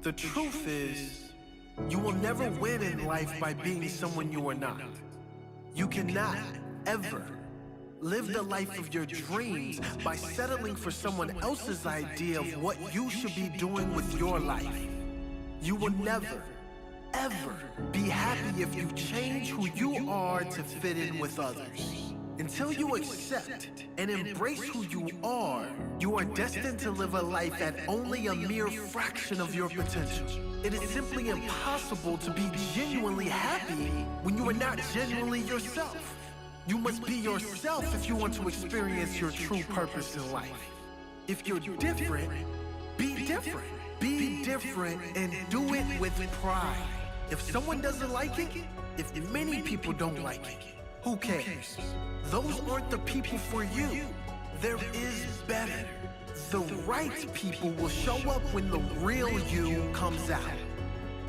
The truth is, you will never win in life by being someone you are not. You cannot, ever, live the life of your dreams by settling for someone else's idea of what you should be doing with your life. You will never, ever be happy if you change who you are to fit in with others. Until you accept and embrace who you are destined to live a life at only a mere fraction of your potential. It is simply impossible to be genuinely happy when you are not genuinely yourself. You must be yourself if you want to experience your true purpose in life. If you're different, be different. Be different and do it with pride. If someone doesn't like it, if many people don't like it, who cares? Those aren't the people for you. There is better. The right people will show up when the real you comes out.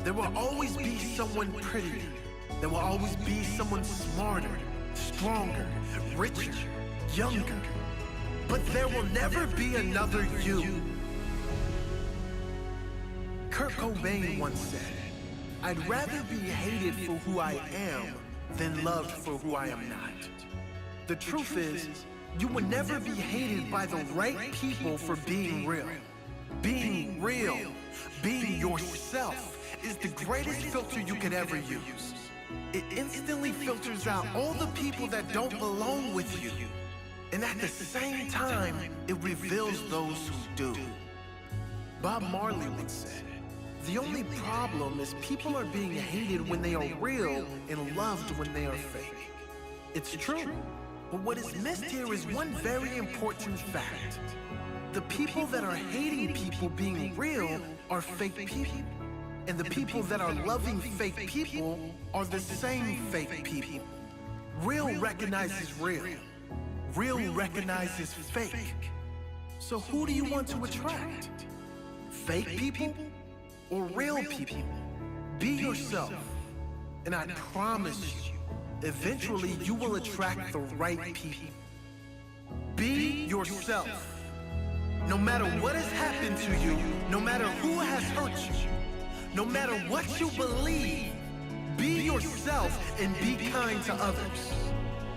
There will always be someone prettier. There will always be someone smarter, stronger, richer, younger. But there will never be another you. Kurt Cobain once said, "I'd rather be hated for who I am than loved for who I am not." The truth is, you will never be hated by the right people for being real. Being real, being yourself, is the greatest filter you could ever use. It instantly filters out all the people that don't belong with you. And at the same time, it reveals those who do. Bob Marley once said, "The only problem is people are being hated when they are real and loved when they are fake." It's true, but what is missed here is one very important fact. The people that are hating people being real are fake people. And the people that are loving fake people are the same fake people. Real recognizes real. Real recognizes fake. So who do you want to attract? Fake people or real people? Be yourself, and I promise you, eventually you will attract the right people. Be yourself. No matter what has happened to you, no matter who has hurt you, no matter what you believe, be yourself and be kind to others.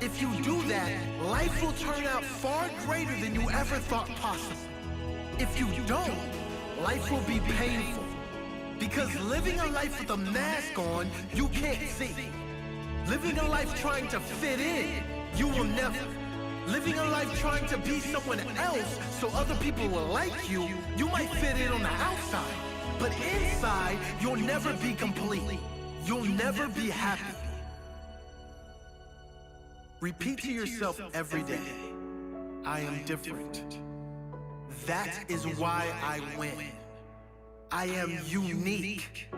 If you do that, life will turn out far greater than you ever thought possible. If you don't, life will be painful. Because living a life with a mask on, you can't see. Living a life trying to fit in, you will never. Living a life trying to be someone else so other people will like you, you might fit in on the outside. But inside, you'll never be complete. You'll never be happy. Repeat to yourself every day, "I am different. That is why I win. I am unique.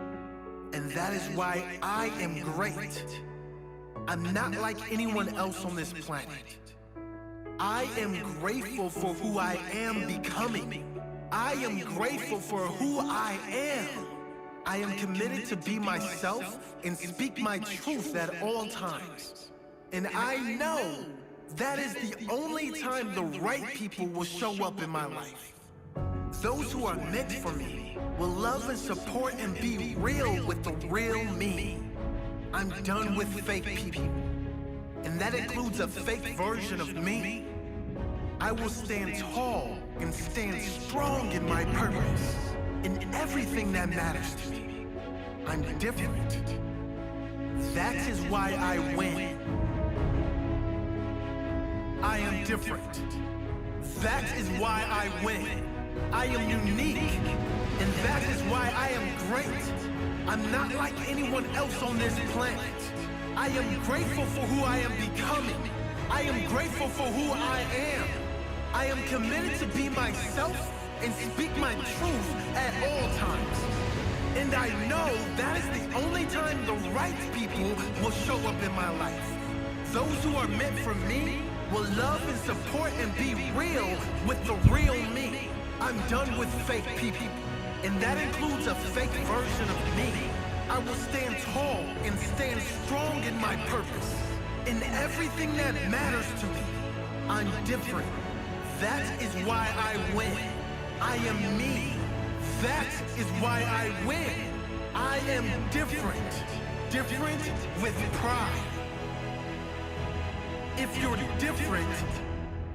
And that is why I am great. I'm not like anyone else on this planet. I am grateful for who I am becoming. I am grateful for who I am. I am committed to be myself and speak my truth at all times. And I know that is the only time the right people will show up in my life. Those who are meant for me will love and support and be real with the real me. I'm done with fake people. And that includes a fake version of me. I will stand tall and stand strong in my purpose, in everything that matters to me. I'm different. That is why I win. I am different. That is why I win. I am unique, and that is why I am great. I'm not like anyone else on this planet. I am grateful for who I am becoming. I am grateful for who I am. I am committed to be myself and speak my truth at all times. And I know that is the only time the right people will show up in my life. Those who are meant for me will love and support and be real with the real me. I'm done with fake people, and that includes a fake version of me. I will stand tall and stand strong in my purpose, in everything that matters to me. I'm different. That is why I win. I am me. That is why I win. I am different. Different with pride. If you're different,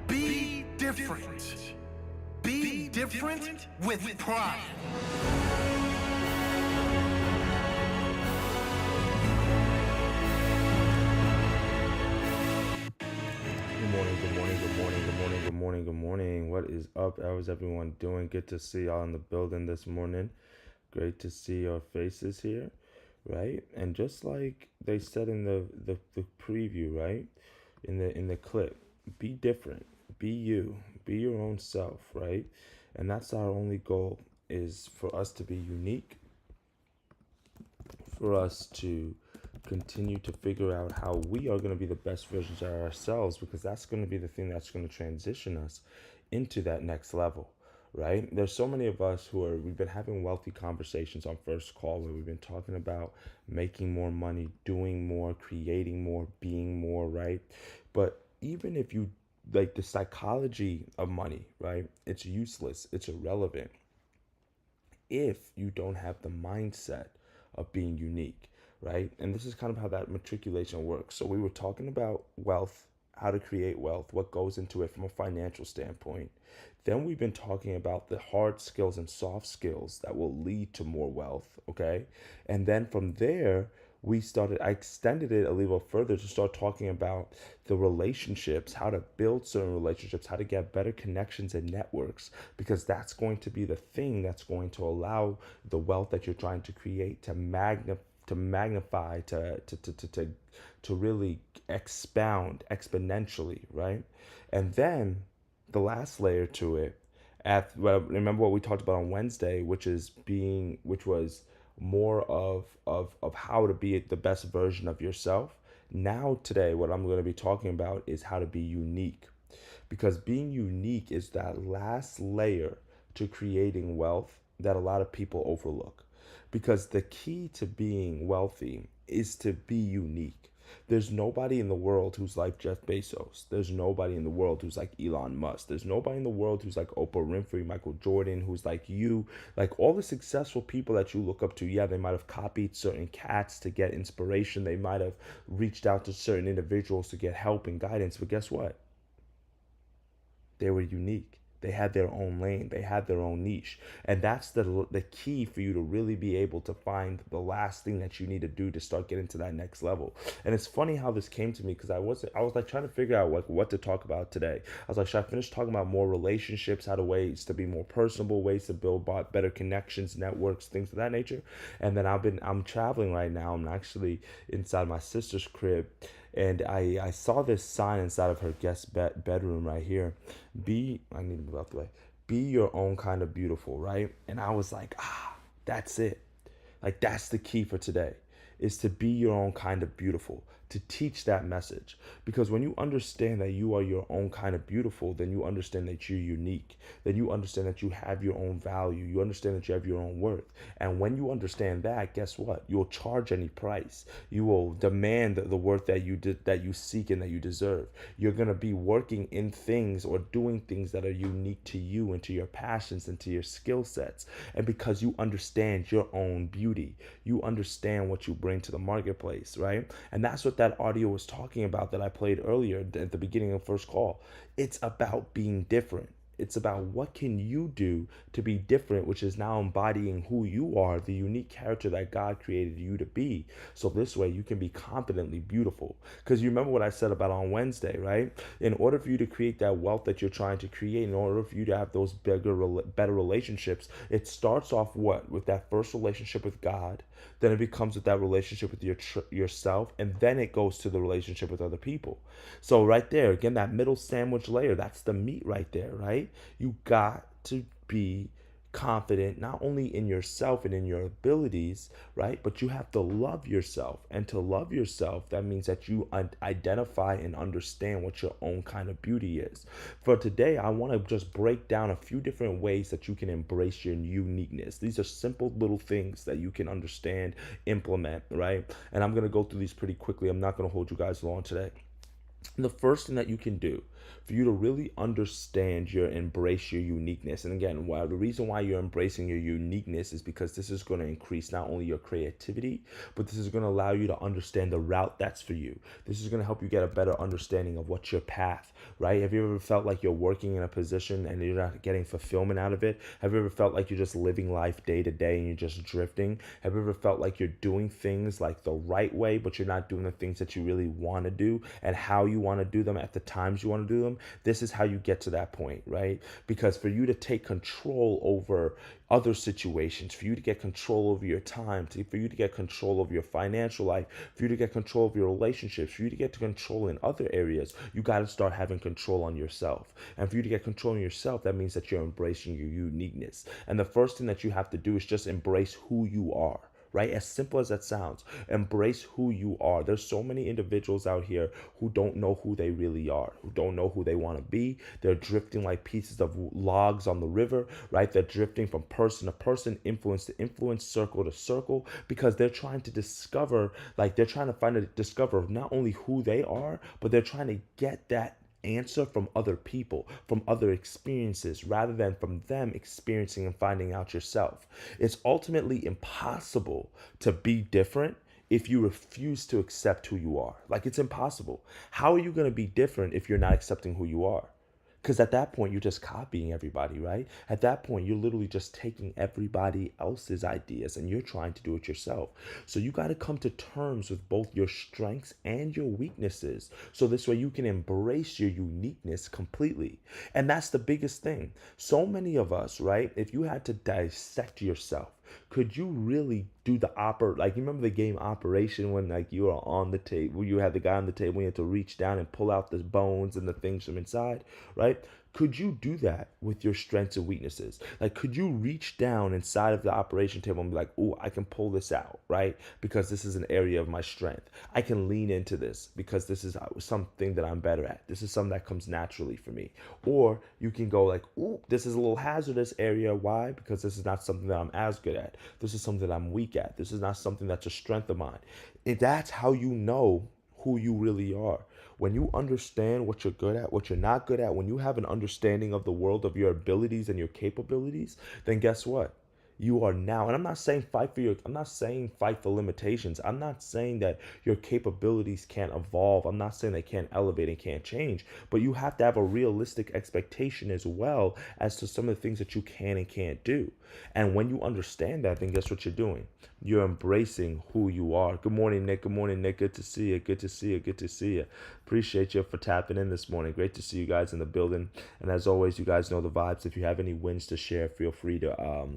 be different. Be different with pride. Good morning, good morning, good morning, good morning, good morning, good morning. What is up? How is everyone doing? Good to see y'all in the building this morning. Great to see your faces here, right? And just like they said in the preview, right? In the clip, be different, be you, be your own self, right? And that's our only goal, is for us to be unique, for us to continue to figure out how we are going to be the best versions of ourselves, because that's going to be the thing that's going to transition us into that next level, right? There's so many of us we've been having wealthy conversations on First Call, where we've been talking about making more money, doing more, creating more, being more, right? But even if you like the psychology of money, right? It's useless, it's irrelevant if you don't have the mindset of being unique, right? And this is kind of how that matriculation works. So we were talking about wealth, how to create wealth, what goes into it from a financial standpoint. Then we've been talking about the hard skills and soft skills that will lead to more wealth, okay? And then from there, I extended it a little further to start talking about the relationships, how to build certain relationships, how to get better connections and networks, because that's going to be the thing that's going to allow the wealth that you're trying to create to magnify, to really expound exponentially, right? And then the last layer to it, remember what we talked about on Wednesday, which was more of how to be the best version of yourself. Now today, what I'm going to be talking about is how to be unique, because being unique is that last layer to creating wealth that a lot of people overlook. Because the key to being wealthy is to be unique. There's nobody in the world who's like Jeff Bezos. There's nobody in the world who's like Elon Musk. There's nobody in the world who's like Oprah Winfrey, Michael Jordan, who's like you. Like all the successful people that you look up to, yeah, they might have copied certain cats to get inspiration. They might have reached out to certain individuals to get help and guidance. But guess what? They were unique. They had their own lane. They had their own niche. And that's the key for you to really be able to find the last thing that you need to do to start getting to that next level. And it's funny how this came to me, because I was like trying to figure out like what to talk about today. I was like, should I finish talking about more relationships, how to ways to be more personable, ways to build better connections, networks, things of that nature? And then I'm traveling right now. I'm actually inside my sister's crib, and I saw this sign inside of her guest bedroom right here. I need to move out the way. Be your own kind of beautiful, right? And I was like, that's it. Like that's the key for today, is to be your own kind of beautiful, to teach that message. Because when you understand that you are your own kind of beautiful, then you understand that you're unique. Then you understand that you have your own value. You understand that you have your own worth. And when you understand that, guess what? You'll charge any price. You will demand the worth that you seek and that you deserve. You're going to be working in things or doing things that are unique to you and to your passions and to your skill sets. And because you understand your own beauty, you understand what you bring to the marketplace, right? And that's what that audio was talking about that I played earlier at the beginning of First Call. It's about being different. It's about what can you do to be different, which is now embodying who you are, the unique character that God created you to be. So this way you can be confidently beautiful. Because you remember what I said about on Wednesday, right? In order for you to create that wealth that you're trying to create, in order for you to have those better relationships, it starts off with that first relationship with God. Then it becomes with that relationship with yourself, and then it goes to the relationship with other people. So right there, again, that middle sandwich layer, that's the meat right there, right? You got to be confident not only in yourself and in your abilities, right? But you have to love yourself. And to love yourself, that means that you identify and understand what your own kind of beauty is. For today, I want to just break down a few different ways that you can embrace your uniqueness. These are simple little things that you can understand, implement, right? And I'm going to go through these pretty quickly. I'm not going to hold you guys long today. The first thing that you can do for you to really understand your embrace your uniqueness. And again, the reason why you're embracing your uniqueness is because this is going to increase not only your creativity, but this is going to allow you to understand the route that's for you. This is going to help you get a better understanding of what's your path, right? Have you ever felt like you're working in a position and you're not getting fulfillment out of it? Have you ever felt like you're just living life day to day and you're just drifting? Have you ever felt like you're doing things like the right way, but you're not doing the things that you really want to do and how you want to do them at the times you want to do them? This is how you get to that point, right? Because for you to take control over other situations, for you to get control over your time, for you to get control over your financial life, for you to get control of your relationships, for you to get to control in other areas, you got to start having control on yourself. And for you to get control on yourself, that means that you're embracing your uniqueness. And the first thing that you have to do is just embrace who you are. Right? As simple as that sounds, embrace who you are. There's so many individuals out here who don't know who they really are, who don't know who they want to be. They're drifting like pieces of logs on the river, right? They're drifting from person to person, influence to influence, circle to circle, because they're trying to discover, they're trying to discover not only who they are, but they're trying to get that answer from other people, from other experiences, rather than from them experiencing and finding out yourself. It's ultimately impossible to be different if you refuse to accept who you are. It's impossible. How are you going to be different if you're not accepting who you are? Because at that point, you're just copying everybody, right? At that point, you're literally just taking everybody else's ideas and you're trying to do it yourself. So you got to come to terms with both your strengths and your weaknesses. So this way you can embrace your uniqueness completely. And that's the biggest thing. So many of us, right? If you had to dissect yourself, could you really do the you remember the game Operation when you were on the table, you had the guy on the table, you had to reach down and pull out the bones and the things from inside, right? Could you do that with your strengths and weaknesses? Could you reach down inside of the operation table and be like, oh, I can pull this out, right? Because this is an area of my strength. I can lean into this because this is something that I'm better at. This is something that comes naturally for me. Or you can go oh, this is a little hazardous area. Why? Because this is not something that I'm as good at. This is something that I'm weak at. This is not something that's a strength of mine. And that's how you know who you really are. When you understand what you're good at, what you're not good at, when you have an understanding of the world, of your abilities and your capabilities, then guess what? You are now, and I'm not saying I'm not saying fight for limitations. I'm not saying that your capabilities can't evolve. I'm not saying they can't elevate and can't change, but you have to have a realistic expectation as well as to some of the things that you can and can't do. And when you understand that, then guess what you're doing? You're embracing who you are. Good morning, Nick. Good morning, Nick. Good to see you. Good to see you. Good to see you. Appreciate you for tapping in this morning. Great to see you guys in the building. And as always, you guys know the vibes. If you have any wins to share, feel free to,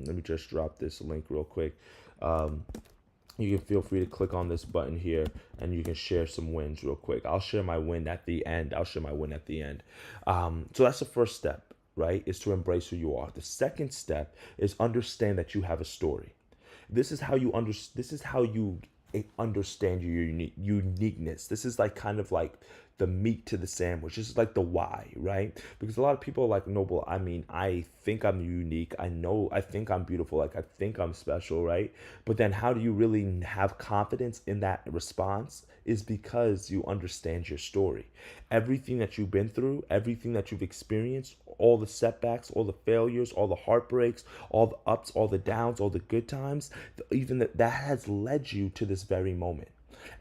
let me just drop this link real quick. You can feel free to click on this button here and you can share some wins real quick. I'll share my win at the end. So that's the first step, right? Is to embrace who you are. The second step is understand that you have a story. This is how you understand your uniqueness. This is kind of the meat to the sandwich. This is the why, right? Because a lot of people are like, no, well, I think I'm unique. I think I'm beautiful. I think I'm special, right? But then how do you really have confidence in that response is because you understand your story. Everything that you've been through, everything that you've experienced, all the setbacks, all the failures, all the heartbreaks, all the ups, all the downs, all the good times, even that has led you to this very moment.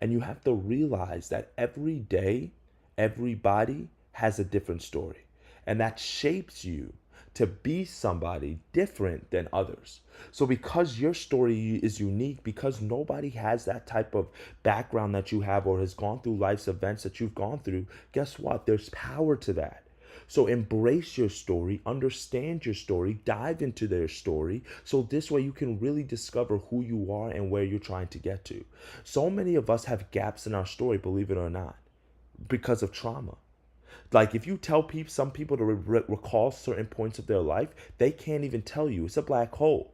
And you have to realize that every day, everybody has a different story. And that shapes you to be somebody different than others. So because your story is unique, because nobody has that type of background that you have or has gone through life's events that you've gone through, guess what? There's power to that. So embrace your story, understand your story, dive into their story. So this way you can really discover who you are and where you're trying to get to. So many of us have gaps in our story, believe it or not, because of trauma. If you tell some people to recall certain points of their life, they can't even tell you. It's a black hole,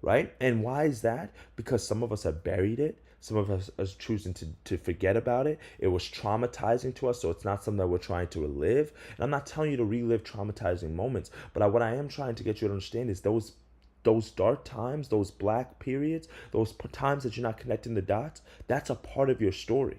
right? And why is that? Because some of us have buried it. Some of us are choosing to forget about it. It was traumatizing to us, so it's not something that we're trying to relive. And I'm not telling you to relive traumatizing moments, but what I am trying to get you to understand is those dark times, those black periods, those times that you're not connecting the dots, that's a part of your story.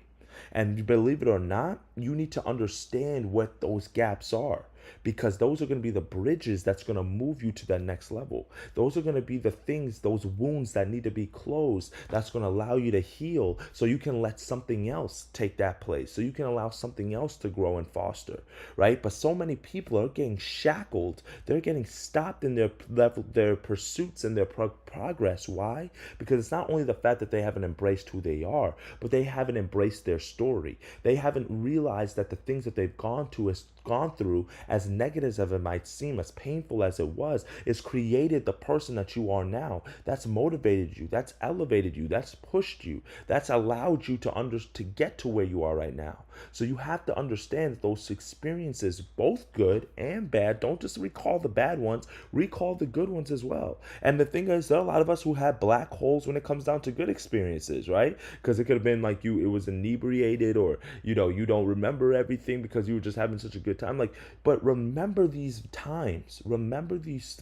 And believe it or not, you need to understand what those gaps are, because those are going to be the bridges that's going to move you to that next level. Those are going to be the things, those wounds that need to be closed, that's going to allow you to heal so you can let something else take that place, so you can allow something else to grow and foster, right? But so many people are getting shackled. They're getting stopped in their level, their pursuits and their progress. Why? Because it's not only the fact that they haven't embraced who they are, but they haven't embraced their story. They haven't realized that the things that they've gone through, as negative as it might seem, as painful as it was, is created the person that you are now. That's motivated you, that's elevated you, that's pushed you, that's allowed you to get to where you are right now. So you have to understand that those experiences, both good and bad, don't just recall the bad ones, recall the good ones as well. And the thing is, there are a lot of us who have black holes when it comes down to good experiences, right? Because it could have been like it was inebriated, or you don't remember everything because you were just having such a good time. Like, but remember these times, remember these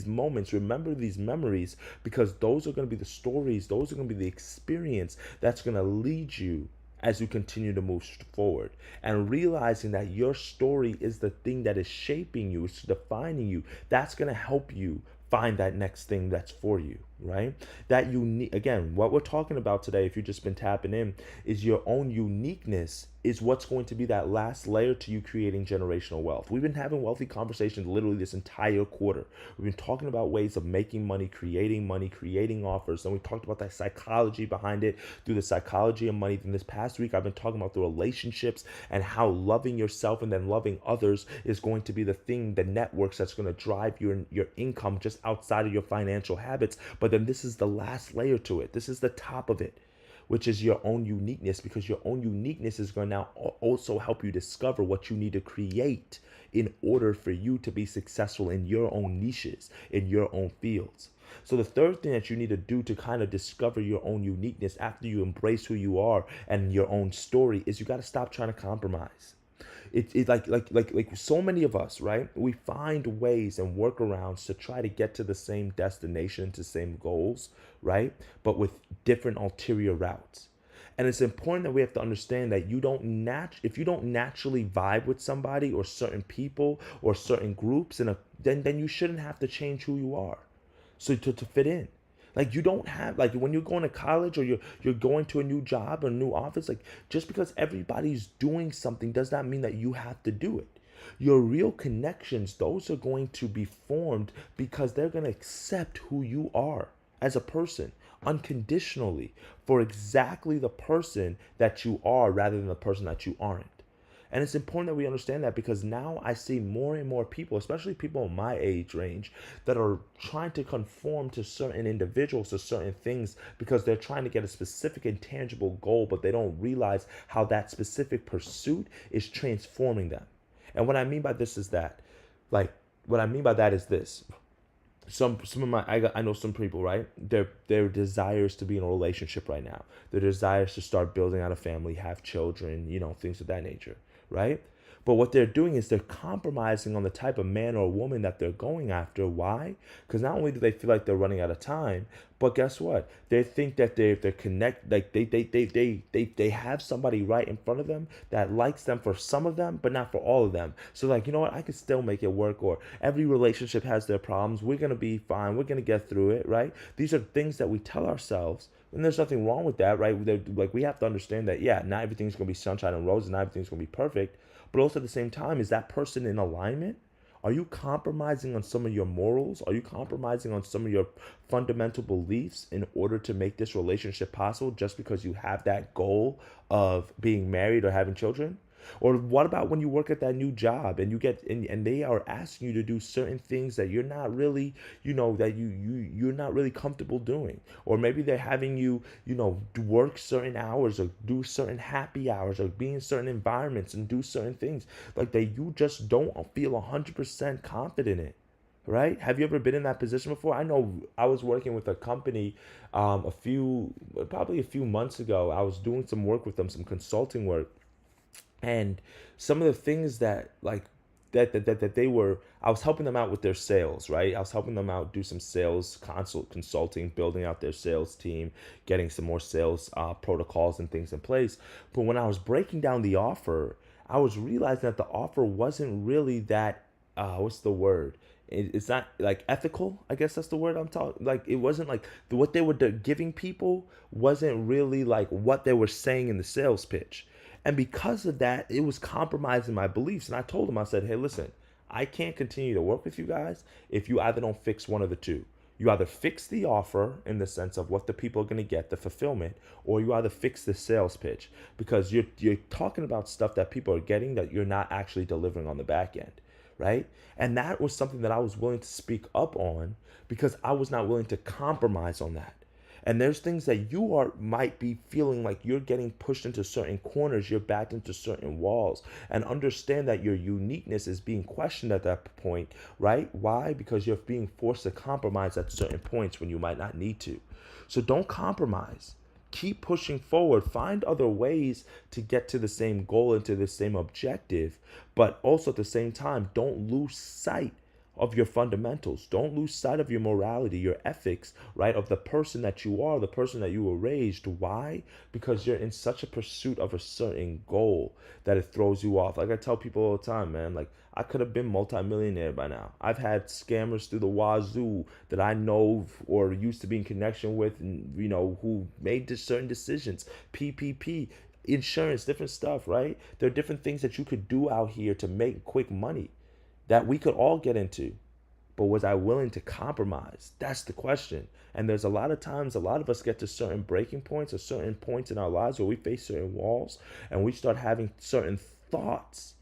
moments, remember these memories, because those are going to be the stories, those are going to be the experience that's going to lead you as you continue to move forward, and realizing that your story is the thing that is shaping you, it's defining you. That's going to help you find that next thing that's for you, right? That unique, again, what we're talking about today, if you've just been tapping in, is your own uniqueness is what's going to be that last layer to you creating generational wealth. We've been having wealthy conversations literally this entire quarter. We've been talking about ways of making money, creating offers. And we talked about that psychology behind it through the psychology of money. And this past week, I've been talking about the relationships and how loving yourself and then loving others is going to be the thing, the networks that's going to drive your income just outside of your financial habits. But then this is the last layer to it. This is the top of it, which is your own uniqueness, because your own uniqueness is going to now also help you discover what you need to create in order for you to be successful in your own niches, in your own fields. So the third thing that you need to do to kind of discover your own uniqueness after you embrace who you are and your own story is you got to stop trying to compromise. It's like so many of us, right? We find ways and workarounds to try to get to the same destination, to same goals, right? But with different ulterior routes. And it's important that we have to understand that if you don't naturally vibe with somebody or certain people or certain groups, then you shouldn't have to change who you are. So to fit in. Like, you don't have, like, when you're going to college or you're going to a new job or a new office, like, just because everybody's doing something does not mean that you have to do it. Your real connections, those are going to be formed because they're going to accept who you are as a person unconditionally for exactly the person that you are rather than the person that you aren't. And it's important that we understand that, because now I see more and more people, especially people in my age range, that are trying to conform to certain individuals, to certain things, because they're trying to get a specific and tangible goal, but they don't realize how that specific pursuit is transforming them. And what I mean by this is that, like, what I mean by that is this. Some of my I know some people, right? Their desires to be in a relationship right now. Their desires to start building out a family, have children, things of that nature, right? But what they're doing is they're compromising on the type of man or woman that they're going after. Why? Because not only do they feel like they're running out of time, but guess what? They think that they're connect, like they have somebody right in front of them that likes them for some of them, but not for all of them. So, like, you know what? I can still make it work. Or every relationship has their problems. We're gonna be fine. We're gonna get through it, right? These are things that we tell ourselves. And there's nothing wrong with that, right? Like, we have to understand that, yeah, not everything's going to be sunshine and roses, not everything's going to be perfect. But also at the same time, is that person in alignment? Are you compromising on some of your morals? Are you compromising on some of your fundamental beliefs in order to make this relationship possible just because you have that goal of being married or having children? Or what about when you work at that new job and you get and they are asking you to do certain things that you're not really, that you're not really comfortable doing? Or maybe they're having you, work certain hours or do certain happy hours or be in certain environments and do certain things like that you just don't feel 100% confident in. Right? Have you ever been in that position before? I know I was working with a company probably a few months ago. I was doing some work with them, some consulting work. And some of the things that, like, that they were, I was helping them out with their sales, right? I was helping them out do some sales consulting, building out their sales team, getting some more sales protocols and things in place. But when I was breaking down the offer, I was realizing that the offer wasn't really that what's the word? It's not like ethical. I guess that's the word I'm talking. Like it wasn't like what they were giving people wasn't really like what they were saying in the sales pitch, and because of that, it was compromising my beliefs. And I told them, I said, hey, listen, I can't continue to work with you guys if you either don't fix one of the two. You either fix the offer in the sense of what the people are going to get, the fulfillment, or you either fix the sales pitch because you're talking about stuff that people are getting that you're not actually delivering on the back end, right? And that was something that I was willing to speak up on because I was not willing to compromise on that. And there's things that you are might be feeling like you're getting pushed into certain corners, you're backed into certain walls, and understand that your uniqueness is being questioned at that point, right? Why? Because you're being forced to compromise at certain points when you might not need to. So don't compromise. Keep pushing forward. Find other ways to get to the same goal and to the same objective, but also at the same time, don't lose sight of your fundamentals. Don't lose sight of your morality, your ethics, right? Of the person that you are, the person that you were raised. Why? Because you're in such a pursuit of a certain goal that it throws you off. Like I tell people all the time, man, like I could have been multimillionaire by now. I've had scammers through the wazoo that I know or used to be in connection with, and who made certain decisions. PPP, insurance, different stuff, right? There are different things that you could do out here to make quick money that we could all get into. But was I willing to compromise? That's the question. And there's a lot of times, a lot of us get to certain breaking points or certain points in our lives where we face certain walls and we start having certain thoughts.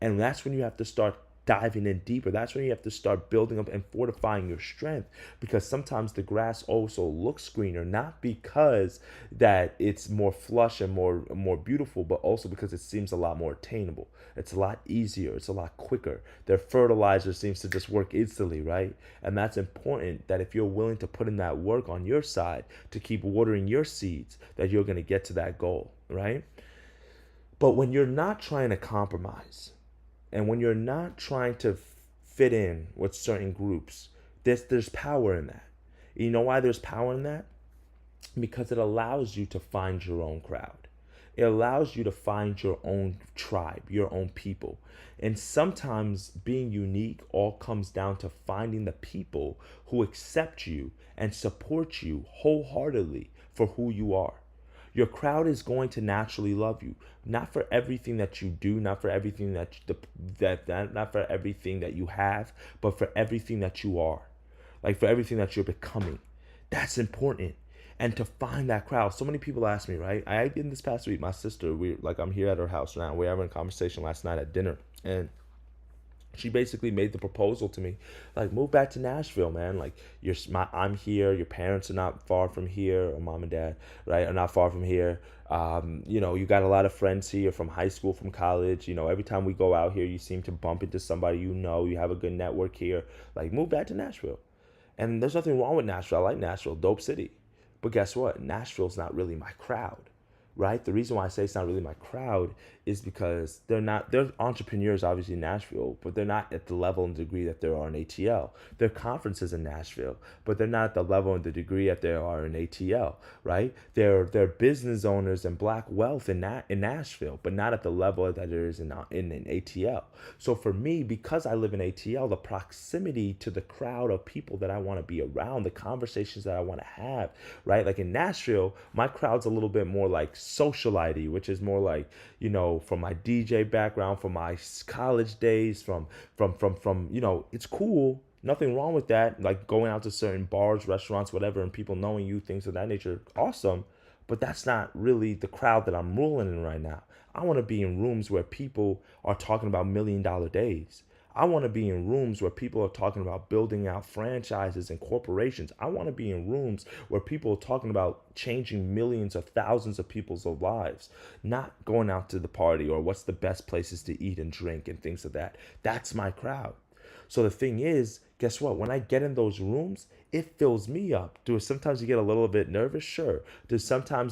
And that's when you have to start diving in deeper. That's when you have to start building up and fortifying your strength, because sometimes the grass also looks greener, not because that it's more flush and more beautiful, but also because it seems a lot more attainable. It's a lot easier. It's a lot quicker. Their fertilizer seems to just work instantly, right? And that's important, that if you're willing to put in that work on your side to keep watering your seeds, that you're going to get to that goal, right? But when you're not trying to compromise, and when you're not trying to fit in with certain groups, there's power in that. You know why there's power in that? Because it allows you to find your own crowd. It allows you to find your own tribe, your own people. And sometimes being unique all comes down to finding the people who accept you and support you wholeheartedly for who you are. Your crowd is going to naturally love you, not for everything that you do, not for everything not for everything that you have, but for everything that you are, like for everything that you're becoming. That's important. And to find that crowd, so many people ask me, right? I did this past week. My sister, I'm here at her house now. We were having a conversation last night at dinner, and she basically made the proposal to me, like, move back to Nashville, man. Like, I'm here. Your parents are not far from here, or mom and dad, right, are not far from here. You got a lot of friends here from high school, from college. Every time we go out here, you seem to bump into somebody. You have a good network here. Like, move back to Nashville. And there's nothing wrong with Nashville. I like Nashville, dope city. But guess what? Nashville's not really my crowd. Right? The reason why I say it's not really my crowd is because they're entrepreneurs, obviously, in Nashville, but they're not at the level and degree that there are in ATL. There are conferences in Nashville, but they're not at the level and the degree that there are in ATL, right? They're business owners and black wealth in Nashville, but not at the level that there is in ATL. So for me, because I live in ATL, the proximity to the crowd of people that I want to be around, the conversations that I want to have, right? Like in Nashville, my crowd's a little bit more like socialite, which is more like, from my DJ background, from my college days, from it's cool. Nothing wrong with that. Like going out to certain bars, restaurants, whatever, and people knowing you, things of that nature. Awesome. But that's not really the crowd that I'm ruling in right now. I want to be in rooms where people are talking about $1 million days. I want to be in rooms where people are talking about building out franchises and corporations. I want to be in rooms where people are talking about changing millions of thousands of people's lives, not going out to the party or what's the best places to eat and drink and things of that. That's my crowd. So the thing is, guess what? When I get in those rooms, it fills me up. Do sometimes you get a little bit nervous? Sure. Do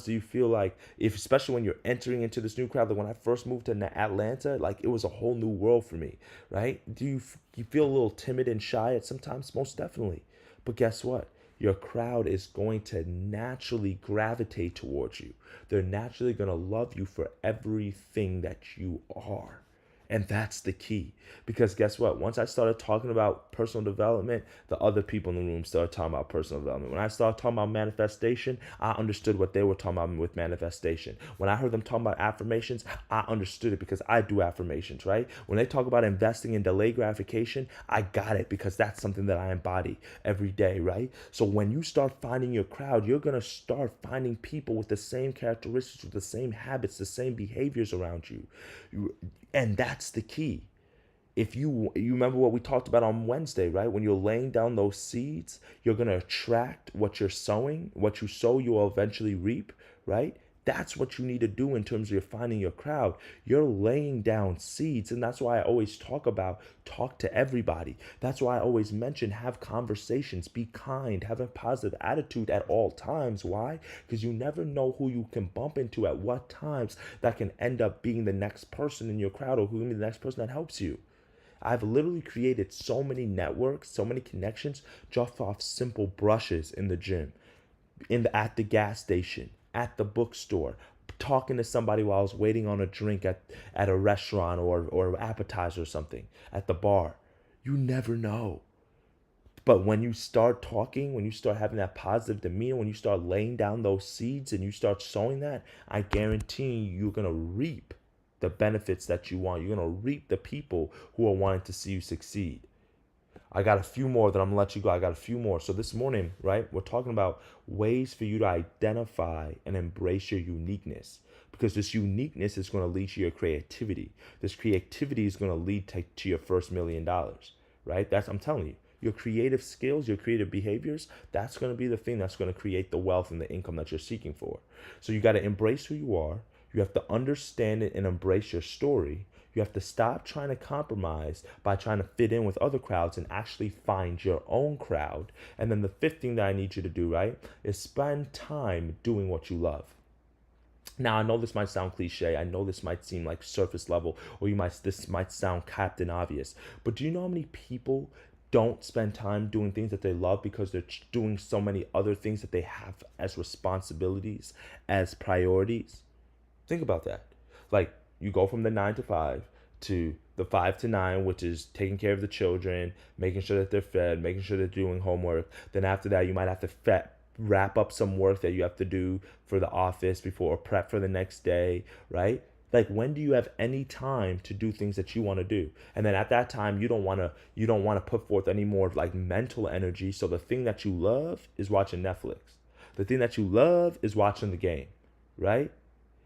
you feel like, if especially when you're entering into this new crowd, like when I first moved to Atlanta, like it was a whole new world for me, right? You feel a little timid and shy at sometimes? Most definitely. But guess what? Your crowd is going to naturally gravitate towards you. They're naturally going to love you for everything that you are. And that's the key. Because guess what? Once I started talking about personal development, the other people in the room started talking about personal development. When I started talking about manifestation, I understood what they were talking about with manifestation. When I heard them talking about affirmations, I understood it because I do affirmations, right? When they talk about investing in delayed gratification, I got it because that's something that I embody every day, right? So when you start finding your crowd, you're going to start finding people with the same characteristics, with the same habits, the same behaviors around you. And that's the key. If you remember what we talked about on Wednesday, right? When you're laying down those seeds, you're going to attract what you're sowing. What you sow, you will eventually reap, right? That's what you need to do in terms of your finding your crowd. You're laying down seeds. And that's why I always talk to everybody. That's why I always mention, have conversations, be kind, have a positive attitude at all times. Why? Because you never know who you can bump into at what times that can end up being the next person in your crowd, or who can be the next person that helps you. I've literally created so many networks, so many connections just off simple brushes in the gym, at the gas station, at the bookstore, talking to somebody while I was waiting on a drink at a restaurant, or appetizer or something, at the bar. You never know. But when you start talking, when you start having that positive demeanor, when you start laying down those seeds and you start sowing that, I guarantee you're going to reap the benefits that you want. You're going to reap the people who are wanting to see you succeed. I got a few more that I'm gonna let you go. I got a few more. So this morning, right, we're talking about ways for you to identify and embrace your uniqueness. Because this uniqueness is going to lead to your creativity. This creativity is going to lead to your first $1,000,000, right? I'm telling you, your creative skills, your creative behaviors, that's going to be the thing that's going to create the wealth and the income that you're seeking for. So you got to embrace who you are. You have to understand it and embrace your story. You have to stop trying to compromise by trying to fit in with other crowds and actually find your own crowd. And then the fifth thing that I need you to do, right, is spend time doing what you love. Now, I know this might sound cliche. I know this might seem like surface level, or this might sound Captain Obvious. But do you know how many people don't spend time doing things that they love because they're doing so many other things that they have as responsibilities, as priorities? Think about that. Like, you go from the 9 to 5 to the 5 to 9, which is taking care of the children, making sure that they're fed, making sure they're doing homework. Then after that, you might have to wrap up some work that you have to do for the office before, or prep for the next day, right? Like, when do you have any time to do things that you want to do? And then at that time, you don't want to put forth any more like mental energy. So the thing that you love is watching Netflix. The thing that you love is watching the game, right?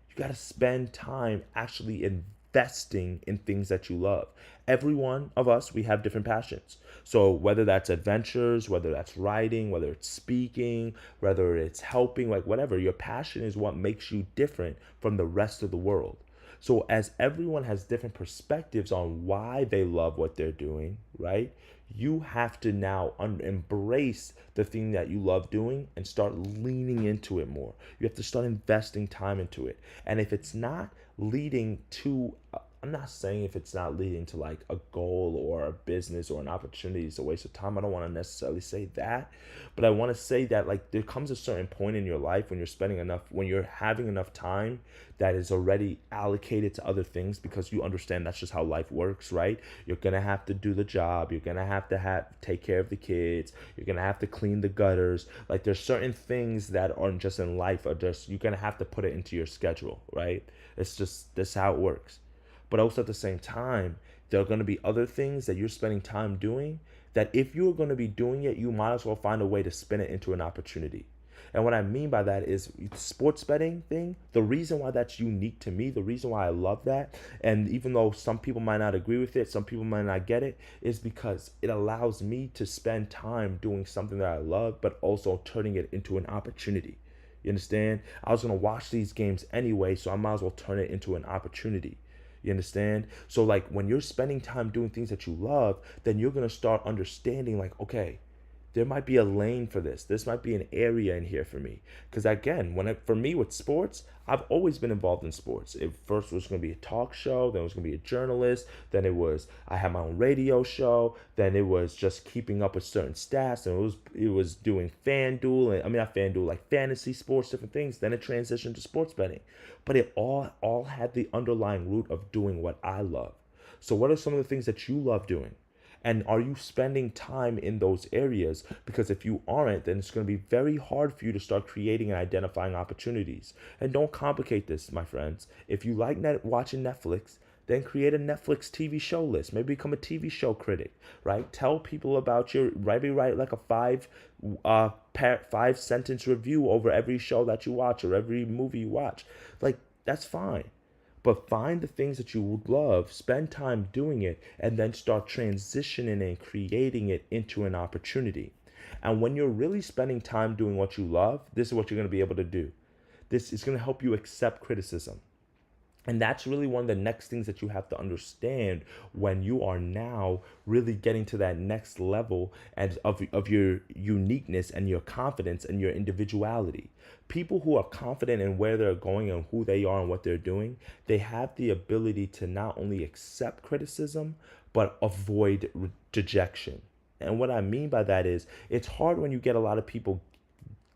You got to spend time actually investing in things that you love. Every one of us, we have different passions. So whether that's adventures, whether that's writing, whether it's speaking, whether it's helping, like whatever, your passion is what makes you different from the rest of the world. So as everyone has different perspectives on why they love what they're doing, right? You have to now embrace the thing that you love doing and start leaning into it more. You have to start investing time into it. And if it's not leading to, I'm not saying if it's not leading to like a goal or a business or an opportunity, it's a waste of time. I don't want to necessarily say that, but I want to say that like there comes a certain point in your life when you're having enough time that is already allocated to other things, because you understand that's just how life works, right? You're going to have to do the job. You're going to have take care of the kids. You're going to have to clean the gutters. Like, there's certain things that aren't just in life, are just, you're going to have to put it into your schedule, right? It's just, that's how it works. But also at the same time, there are going to be other things that you're spending time doing that if you're going to be doing it, you might as well find a way to spin it into an opportunity. And what I mean by that is sports betting thing. The reason why that's unique to me, the reason why I love that, and even though some people might not agree with it, some people might not get it, is because it allows me to spend time doing something that I love, but also turning it into an opportunity. You understand? I was going to watch these games anyway, so I might as well turn it into an opportunity. You understand? So like when you're spending time doing things that you love, then you're going to start understanding like, okay, there might be a lane for this. This might be an area in here for me. Because again, for me with sports, I've always been involved in sports. It first was going to be a talk show, then it was going to be a journalist, then I had my own radio show, then it was just keeping up with certain stats, and it was doing FanDuel, and I mean not FanDuel, like fantasy sports, different things. Then it transitioned to sports betting, but it all had the underlying root of doing what I love. So what are some of the things that you love doing? And are you spending time in those areas? Because if you aren't, then it's going to be very hard for you to start creating and identifying opportunities. And don't complicate this, my friends. If you like watching Netflix, then create a Netflix TV show list. Maybe become a TV show critic, right? Tell people about maybe write like a 5 sentence review over every show that you watch or every movie you watch. Like, that's fine. But find the things that you would love, spend time doing it, and then start transitioning and creating it into an opportunity. And when you're really spending time doing what you love, this is what you're going to be able to do. This is going to help you accept criticism. And that's really one of the next things that you have to understand when you are now really getting to that next level and of your uniqueness and your confidence and your individuality. People who are confident in where they're going and who they are and what they're doing, they have the ability to not only accept criticism, but avoid dejection. And what I mean by that is it's hard when you get a lot of people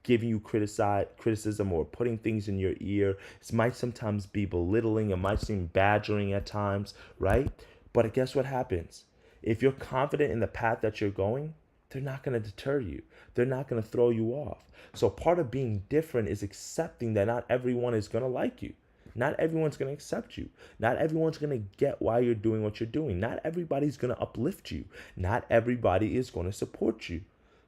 giving you criticism or putting things in your ear. It might sometimes be belittling. It might seem badgering at times, right? But guess what happens? If you're confident in the path that you're going, they're not going to deter you. They're not going to throw you off. So part of being different is accepting that not everyone is going to like you. Not everyone's going to accept you. Not everyone's going to get why you're doing what you're doing. Not everybody's going to uplift you. Not everybody is going to support you.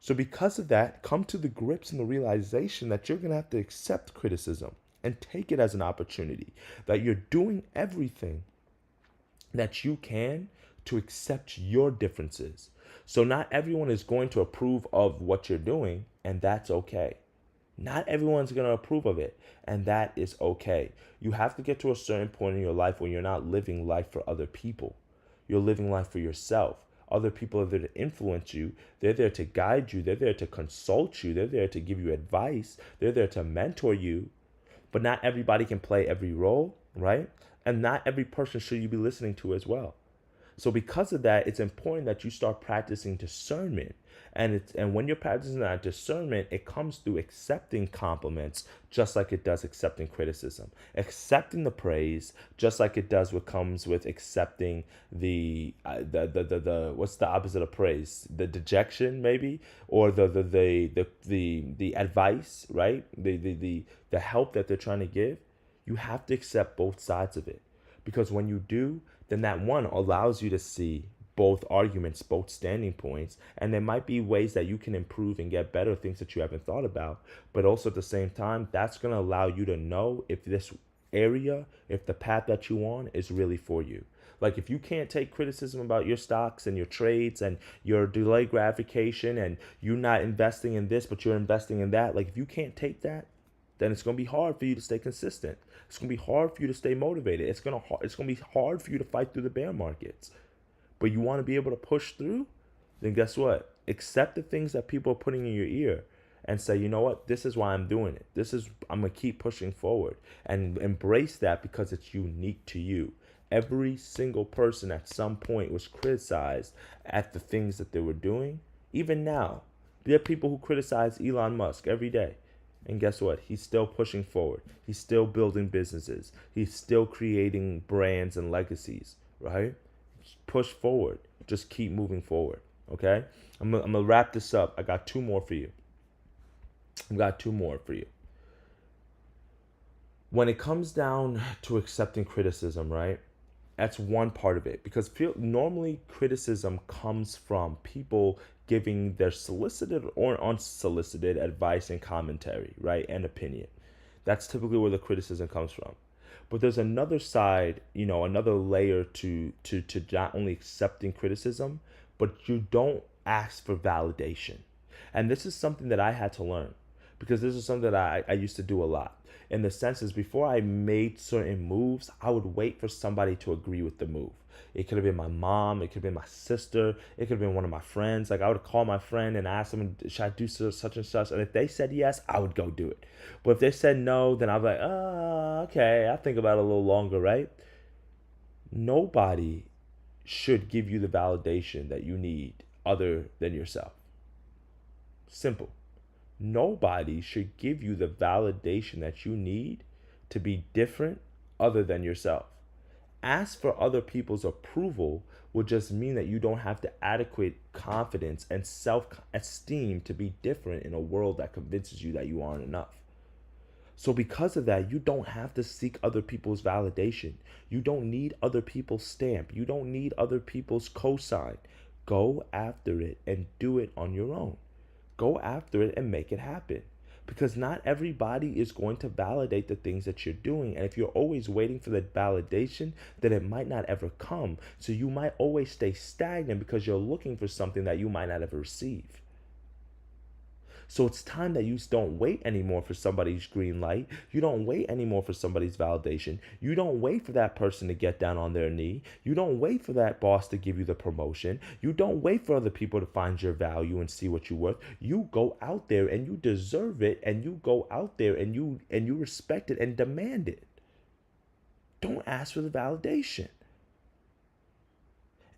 So because of that, come to the grips and the realization that you're going to have to accept criticism and take it as an opportunity, that you're doing everything that you can to accept your differences. So not everyone is going to approve of what you're doing, and that's okay. Not everyone's going to approve of it, and that is okay. You have to get to a certain point in your life where you're not living life for other people. You're living life for yourself. Other people are there to influence you. They're there to guide you. They're there to consult you. They're there to give you advice. They're there to mentor you. But not everybody can play every role, right? And not every person should you be listening to as well. So because of that, it's important that you start practicing discernment. And when you're practicing that discernment, it comes through accepting compliments, just like it does accepting criticism. Accepting the praise, just like it does what comes with accepting the what's the opposite of praise? The dejection, maybe, or the advice, right? The help that they're trying to give. You have to accept both sides of it, because when you do, then that one allows you to see both arguments, both standing points, and there might be ways that you can improve and get better, things that you haven't thought about. But also at the same time, that's going to allow you to know if this area, if the path that you on is really for you. Like if you can't take criticism about your stocks and your trades and your delayed gratification and you're not investing in this, but you're investing in that, like if you can't take that, then it's going to be hard for you to stay consistent. It's going to be hard for you to stay motivated. It's going to be hard for you to fight through the bear markets. But you want to be able to push through? Then guess what? Accept the things that people are putting in your ear and say, you know what? This is why I'm doing it. I'm going to keep pushing forward, and embrace that because it's unique to you. Every single person at some point was criticized at the things that they were doing. Even now, there are people who criticize Elon Musk every day. And guess what? He's still pushing forward. He's still building businesses. He's still creating brands and legacies, right? Push forward. Just keep moving forward, okay? I'm gonna wrap this up. I got two more for you. When it comes down to accepting criticism, right? That's one part of it, because normally criticism comes from people giving their solicited or unsolicited advice and commentary, right, and opinion. That's typically where the criticism comes from. But there's another side, another layer to not only accepting criticism, but you don't ask for validation. And this is something that I had to learn, because this is something that I used to do a lot. in the sense is before I made certain moves, I would wait for somebody to agree with the move. It could have been my mom, it could have been my sister, it could have been one of my friends. Like I would call my friend and ask them, should I do such and such? And if they said yes, I would go do it. But if they said no, then I'd be like, okay, I'll think about it a little longer, right? Nobody should give you the validation that you need other than yourself. Simple. Nobody should give you the validation that you need to be different other than yourself. Ask for other people's approval will just mean that you don't have the adequate confidence and self-esteem to be different in a world that convinces you that you aren't enough. So because of that, you don't have to seek other people's validation. You don't need other people's stamp. You don't need other people's cosign. Go after it and do it on your own. Go after it and make it happen. Because not everybody is going to validate the things that you're doing. And if you're always waiting for the validation, then it might not ever come. So you might always stay stagnant because you're looking for something that you might not ever receive. So it's time that you don't wait anymore for somebody's green light. You don't wait anymore for somebody's validation. You don't wait for that person to get down on their knee. You don't wait for that boss to give you the promotion. You don't wait for other people to find your value and see what you're worth. You go out there and you deserve it, and you go out there and you respect it and demand it. Don't ask for the validation.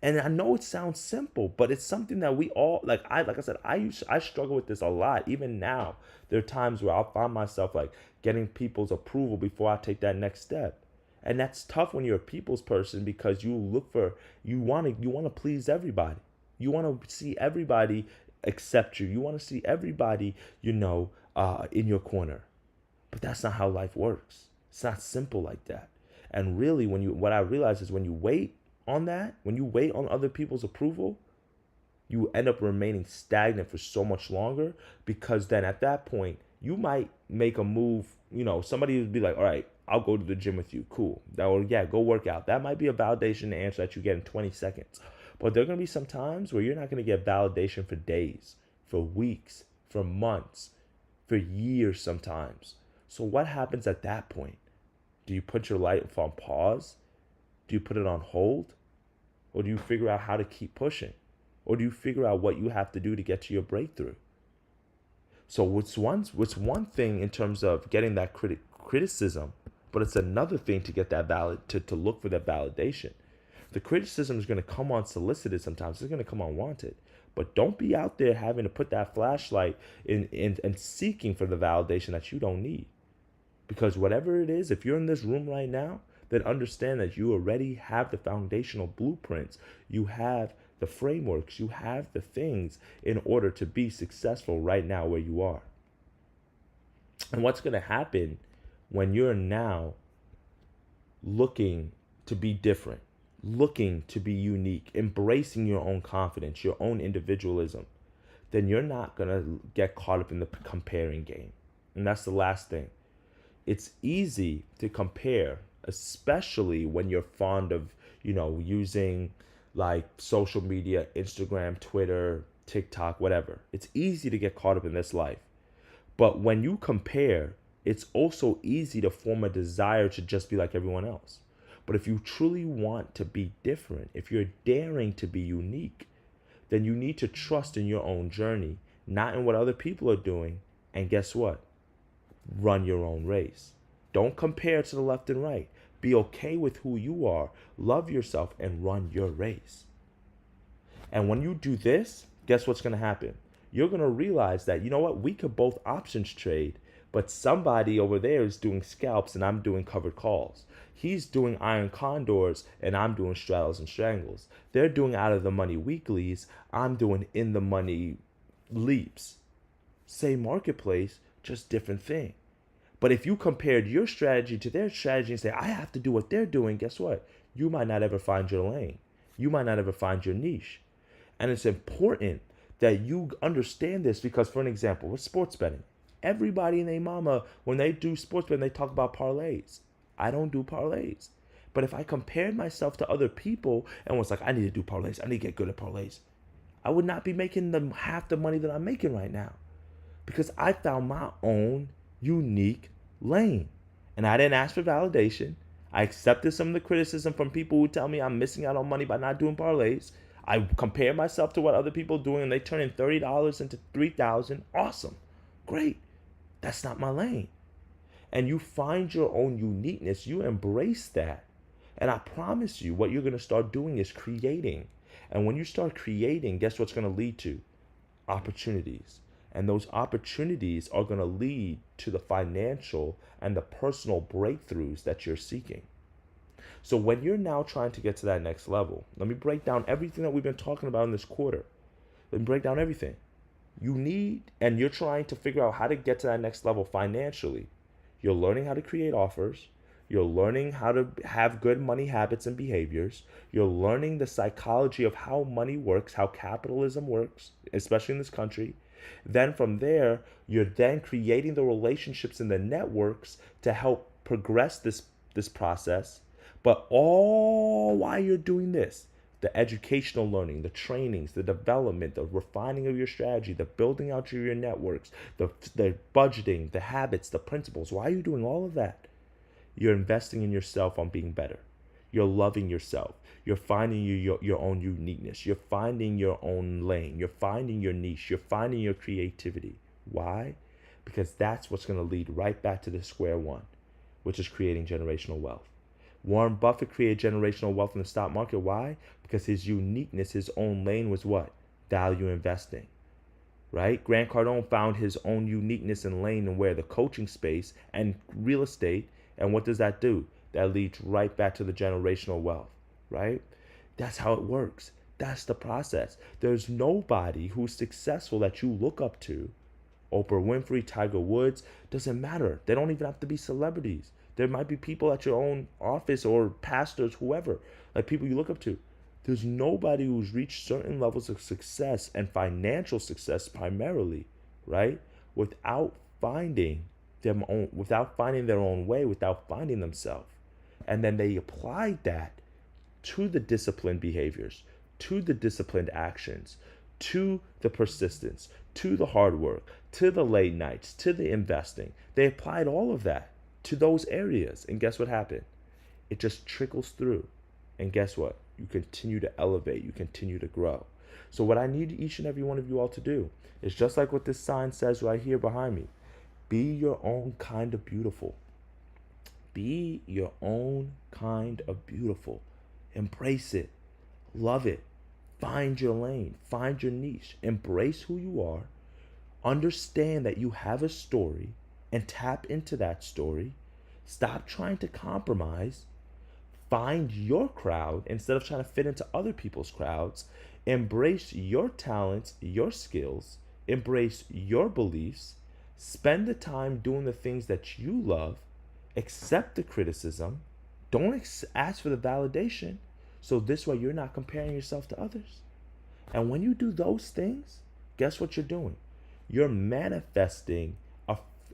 And I know it sounds simple, but it's something that we all like I said, I struggle with this a lot. Even now, there are times where I'll find myself like getting people's approval before I take that next step. And that's tough when you're a people's person because you want to please everybody. You want to see everybody accept you. You want to see everybody, in your corner. But that's not how life works. It's not simple like that. And really what I realize is when you wait on that, when you wait on other people's approval, you end up remaining stagnant for so much longer, because then at that point you might make a move. Somebody would be like, all right, I'll go to the gym with you. Cool. Go work out. That might be a validation answer that you get in 20 seconds. But there are going to be some times where you're not going to get validation for days, for weeks, for months, for years sometimes. So what happens at that point? Do you put your life on pause? Do you put it on hold? Or do you figure out how to keep pushing? Or do you figure out what you have to do to get to your breakthrough? So what's one thing in terms of getting that criticism, but it's another thing to get that to look for that validation. The criticism is going to come unsolicited sometimes. It's going to come unwanted. But don't be out there having to put that flashlight in and seeking for the validation that you don't need. Because whatever it is, if you're in this room right now, then understand that you already have the foundational blueprints. You have the frameworks. You have the things in order to be successful right now where you are. And what's going to happen when you're now looking to be different, looking to be unique, embracing your own confidence, your own individualism, then you're not going to get caught up in the comparing game. And that's the last thing. It's easy to compare, especially when you're fond of, using like social media, Instagram, Twitter, TikTok, whatever. It's easy to get caught up in this life. But when you compare, it's also easy to form a desire to just be like everyone else. But if you truly want to be different, if you're daring to be unique, then you need to trust in your own journey, not in what other people are doing. And guess what? Run your own race. Don't compare to the left and right. Be okay with who you are. Love yourself and run your race. And when you do this, guess what's going to happen? You're going to realize that, we could both options trade, but somebody over there is doing scalps and I'm doing covered calls. He's doing iron condors and I'm doing straddles and strangles. They're doing out of the money weeklies. I'm doing in the money leaps. Same marketplace, just different thing. But if you compared your strategy to their strategy and say, I have to do what they're doing, guess what? You might not ever find your lane. You might not ever find your niche. And it's important that you understand this because, for an example, with sports betting, everybody and their mama, when they do sports betting, they talk about parlays. I don't do parlays. But if I compared myself to other people and was like, I need to do parlays, I need to get good at parlays, I would not be making half the money that I'm making right now because I found my own unique lane. And I didn't ask for validation. I accepted some of the criticism from people who tell me I'm missing out on money by not doing parlays. I compare myself to what other people are doing and they turn in $30 into 3,000. Awesome. Great. That's not my lane. And you find your own uniqueness. You embrace that. And I promise you, what you're going to start doing is creating. And when you start creating, guess what's going to lead to? Opportunities. And those opportunities are going to lead to the financial and the personal breakthroughs that you're seeking. So when you're now trying to get to that next level, let me break down everything that we've been talking about in this quarter. Let me break down everything. You need, and you're trying to figure out how to get to that next level financially. You're learning how to create offers. You're learning how to have good money habits and behaviors. You're learning the psychology of how money works, how capitalism works, especially in this country. Then from there, you're then creating the relationships and the networks to help progress this process. But all while you're doing this, the educational learning, the trainings, the development, the refining of your strategy, the building out of your networks, the budgeting, the habits, the principles. Why are you doing all of that? You're investing in yourself on being better. You're loving yourself. You're finding your own uniqueness. You're finding your own lane. You're finding your niche. You're finding your creativity. Why? Because that's what's going to lead right back to the square one, which is creating generational wealth. Warren Buffett created generational wealth in the stock market. Why? Because his uniqueness, his own lane was what? Value investing. Right? Grant Cardone found his own uniqueness and lane in where the coaching space and real estate. And what does that do? That leads right back to the generational wealth, right? That's how it works. That's the process. There's nobody who's successful that you look up to. Oprah Winfrey, Tiger Woods, doesn't matter. They don't even have to be celebrities. There might be people at your own office or pastors, whoever, like people you look up to. There's nobody who's reached certain levels of success and financial success primarily, right? Without finding their own way, without finding themselves. And then they applied that to the disciplined behaviors, to the disciplined actions, to the persistence, to the hard work, to the late nights, to the investing. They applied all of that to those areas. And guess what happened? It just trickles through. And guess what? You continue to elevate. You continue to grow. So what I need each and every one of you all to do is just like what this sign says right here behind me. Be your own kind of beautiful. Be your own kind of beautiful. Embrace it. Love it. Find your lane. Find your niche. Embrace who you are. Understand that you have a story and tap into that story. Stop trying to compromise. Find your crowd instead of trying to fit into other people's crowds. Embrace your talents, your skills. Embrace your beliefs. Spend the time doing the things that you love. Accept the criticism. Don't ask for the validation. So this way you're not comparing yourself to others. And when you do those things, guess what you're doing? You're manifesting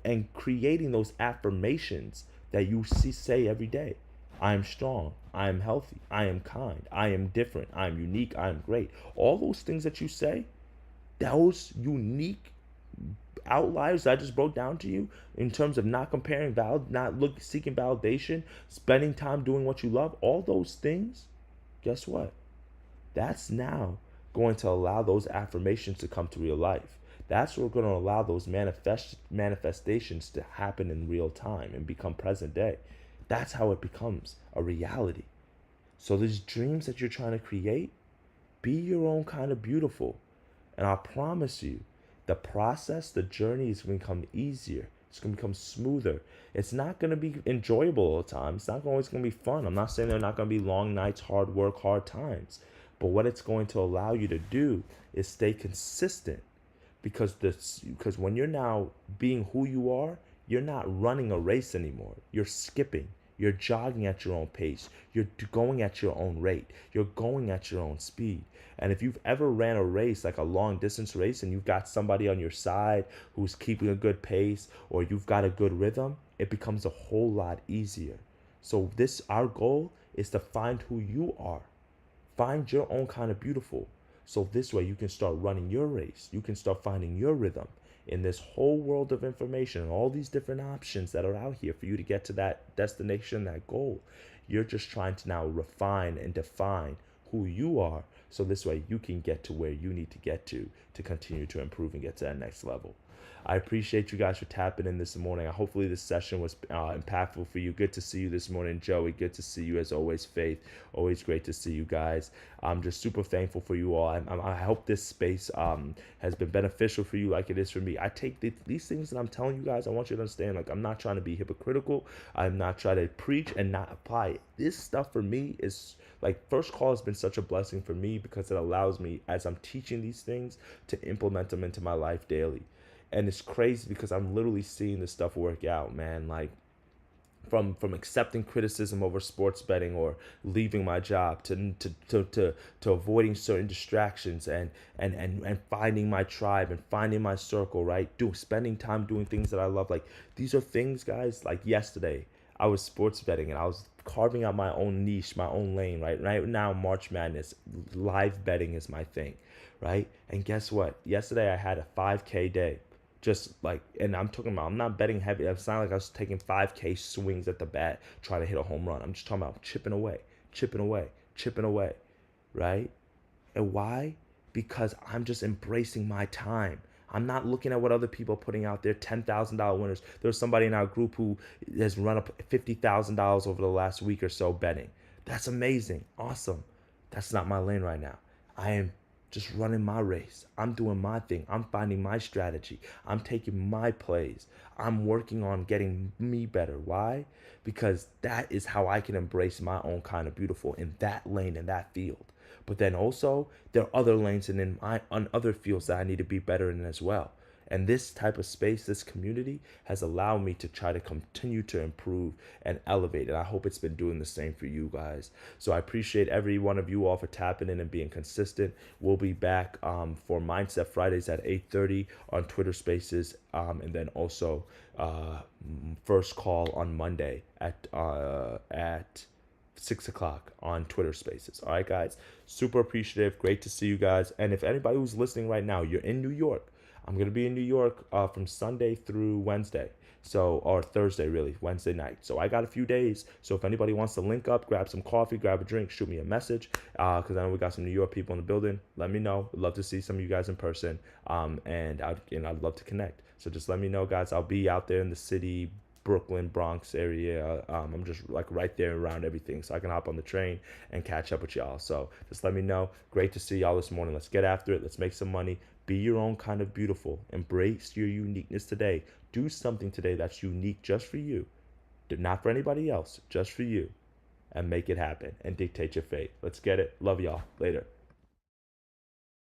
and creating those affirmations that you say every day. I am strong. I am healthy. I am kind. I am different. I am unique. I am great. All those things that you say, those unique outliers that I just broke down to you in terms of not comparing, seeking validation, spending time doing what you love, all those things, guess what? That's now going to allow those affirmations to come to real life. That's what's going to allow those manifestations to happen in real time and become present day. That's how it becomes a reality. So these dreams that you're trying to create, be your own kind of beautiful. And I promise you, the process, the journey is going to become easier. It's going to become smoother. It's not going to be enjoyable all the time. It's not always going to be fun. I'm not saying they're not going to be long nights, hard work, hard times. But what it's going to allow you to do is stay consistent. Because when you're now being who you are, you're not running a race anymore. You're skipping. You're jogging at your own pace. You're going at your own rate. You're going at your own speed. And if you've ever ran a race, like a long distance race, and you've got somebody on your side who's keeping a good pace, or you've got a good rhythm, it becomes a whole lot easier. So our goal is to find who you are. Find your own kind of beautiful. So this way you can start running your race. You can start finding your rhythm. in this whole world of information and all these different options that are out here for you to get to that destination, that goal. You're just trying to now refine and define who you are, so this way you can get to where you need to get to continue to improve and get to that next level. I appreciate you guys for tapping in this morning. Hopefully this session was impactful for you. Good to see you this morning, Joey. Good to see you as always, Faith. Always great to see you guys. I'm just super thankful for you all. I hope this space has been beneficial for you like it is for me. I take these things that I'm telling you guys, I want you to understand, like, I'm not trying to be hypocritical. I'm not trying to preach and not apply it. This stuff for me is like, First Call has been such a blessing for me because it allows me, as I'm teaching these things, to implement them into my life daily. And it's crazy because I'm literally seeing this stuff work out, man. Like, from accepting criticism over sports betting, or leaving my job, to avoiding certain distractions, and finding my tribe and finding my circle, right? Spending time doing things that I love. Like, these are things, guys. Like, yesterday I was sports betting and I was carving out my own niche, my own lane, right now, March Madness, live betting is my thing, right? And guess what? Yesterday I had a 5K day. Just like, and I'm talking about, I'm not betting heavy. It's not like I was taking 5K swings at the bat trying to hit a home run. I'm just talking about chipping away, chipping away, chipping away, right? And why? Because I'm just embracing my time. I'm not looking at what other people are putting out there, $10,000 winners. There's somebody in our group who has run up $50,000 over the last week or so betting. That's amazing. Awesome. That's not my lane right now. I am just running my race. I'm doing my thing. I'm finding my strategy. I'm taking my plays. I'm working on getting me better. Why? Because that is how I can embrace my own kind of beautiful in that lane, in that field. But then also, there are other lanes and on other fields that I need to be better in as well. And this type of space, this community, has allowed me to try to continue to improve and elevate. And I hope it's been doing the same for you guys. So I appreciate every one of you all for tapping in and being consistent. We'll be back for Mindset Fridays at 8:30 on Twitter Spaces. And then also First Call on Monday at 6 o'clock on Twitter Spaces. All right, guys. Super appreciative. Great to see you guys. And if anybody who's listening right now, you're in New York, I'm going to be in New York from Sunday through Wednesday. Or Thursday, really, Wednesday night. So I got a few days. So if anybody wants to link up, grab some coffee, grab a drink, shoot me a message. Because I know we got some New York people in the building. Let me know. I'd love to see some of you guys in person. And I'd love to connect. So just let me know, guys. I'll be out there in the city, Brooklyn, Bronx area. I'm just like right there around everything, so I can hop on the train and catch up with y'all. So just let me know. Great to see y'all this morning. Let's get after it. Let's make some money. Be your own kind of beautiful. Embrace your uniqueness today. Do something today that's unique just for you. Not for anybody else, just for you. And make it happen and dictate your fate. Let's get it. Love y'all. Later.